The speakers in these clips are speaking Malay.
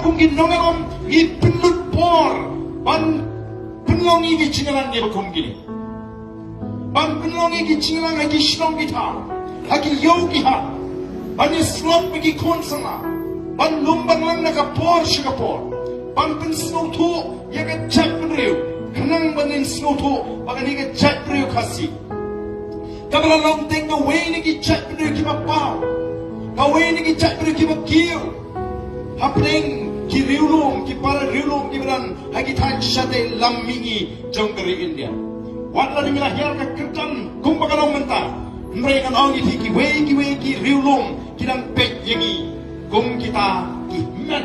Kung ginongalom ipinlut por ban penlongi gichingalan ni bakum gini ban penlongi gichingalan lagi shlong kita lagi yogi ha ban slot bagi konsana ban lumbang lang nakapor shikapor ban pen snow to yaga chat penriu kanang banin snow to bagani ga chat penriu kasi kabala long teng ga way ni gi chat penriu kibapau ga way ni gi chat penriu kibakio hapeng ki riulum ki para riulum ki beran hagi tan shate lammingi jonggeri India watla ni mila hiar ka kertan kumbakalong menta mereka nongi ki we ki riulum ki dang pek yengi kum kita ki men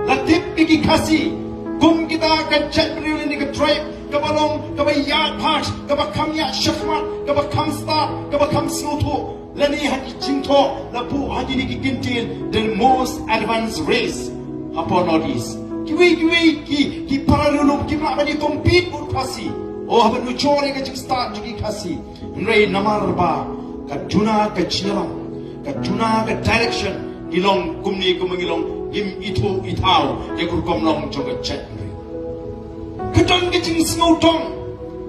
latip ki kasi kum kita ka chat riulum ni ka tribe ka balong ka bayat part ka bakam ya shakmat ka bakam star ka bakam snoto lani hati cinto lapu hati ni kikintin the most advanced race upon Northeast kiwi ki para lulum ki ma bani compete ut kasi oh haban nu chore ka jik start jiki kasi nrei namar ba ka juna ka chirang ka juna ka direction ilong kumni kumangilong gim itu itau ye kur komlong joga chat kadon ka jing snow tong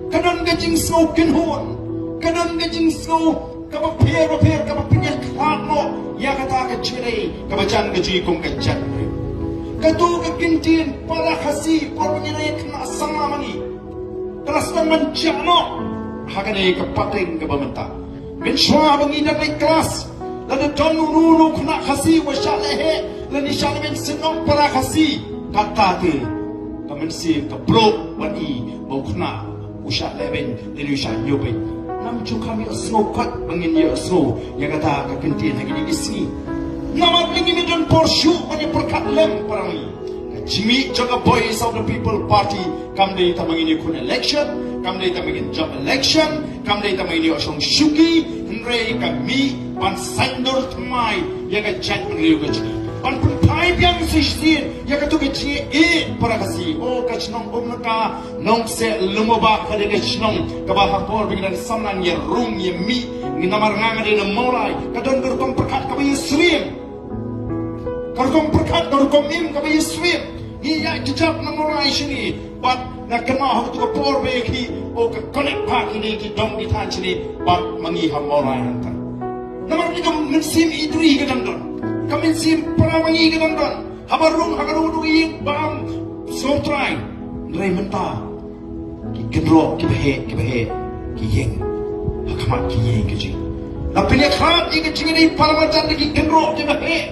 kadon ka jing snow kinhon kadon ka jing snow kaba per kaba pinya khatno ya kata ka chire kaba chan ka ji kum ka chat katu ka kintin para khasi por nyire kna sama mani kelas man jano hakane ka pateng ka bamenta min shwa bangi na kelas la de tonu nu kna khasi wa shalehe la ni shalemen sinong para khasi kata te ka min si ka bro wani mo kna usha leben ni usha yobe nam chu kami asno kat bangin ya asno ya kata ka kintin lagi di sini nama lingi ni don porshu pani perkat lem parangi Jimmy jaga Voice of the People Party kamde tamangini kun election kamde tamangin job election kamde tamangini osong shuki nrei kami pan sandor tmai ya ka chat nrei ka chini pan pai biang sistin ya ka tu ke chi para kasi o ka chnong umnaka nong se lumoba ka de chnong ka ba hapor bigan samnan ye room ye mi ni namar nganga de morai ka don gur kom perkat ka bi swim karkom perkat karkom im ka bi swim iya jejak namorai sini bat na kena hak tu por be ki o ka connect pak ini ki dong di tan sini bat mangi ha morai hantar namar ni kam sim idri ke dandon kamin sim para mangi ke dandon habarung hagaru du i bam so try rei menta ki kendro ki behe ki yeng hakamat ki yeng ke ji na pine khat ki ke ni paramajan ki kendro ki behe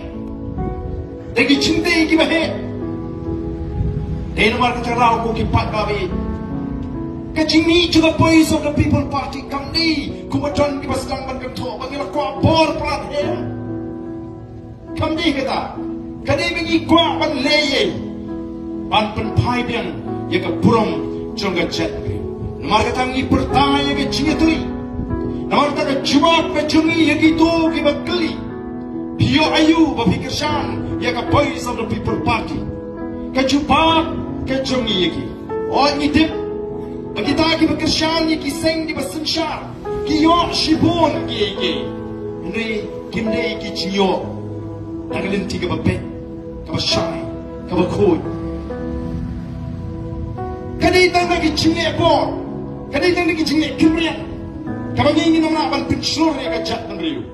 degi chinte ki behe Deno mar kita rau ko ki pat babi. Kajimi juga Voice of the People Party kamni kumajon ki basdang ban kam tho bangila ko bor prat he. Kamni kita. Kadi bingi kwa ban leye. Ban pen pai biang ya ka purom jonga chat. Namar kata ngi pertanya ke chingetui. Namar kata jawab ke jungi ya ki to ki bakli. Bio ayu bapikir shan ya ka Voice of the People Party. Kajupat kejungi yaki o ngidip bagita ki bakashan yaki seng di basenshar ki yo shibon ki nri kimne ki chiyo tagalin tiga bape ka bashay ka bakoy kadita na ki chinne ko kadita na ki chinne kimriya ka bangi namna ban pinshur ya ka chat nriyo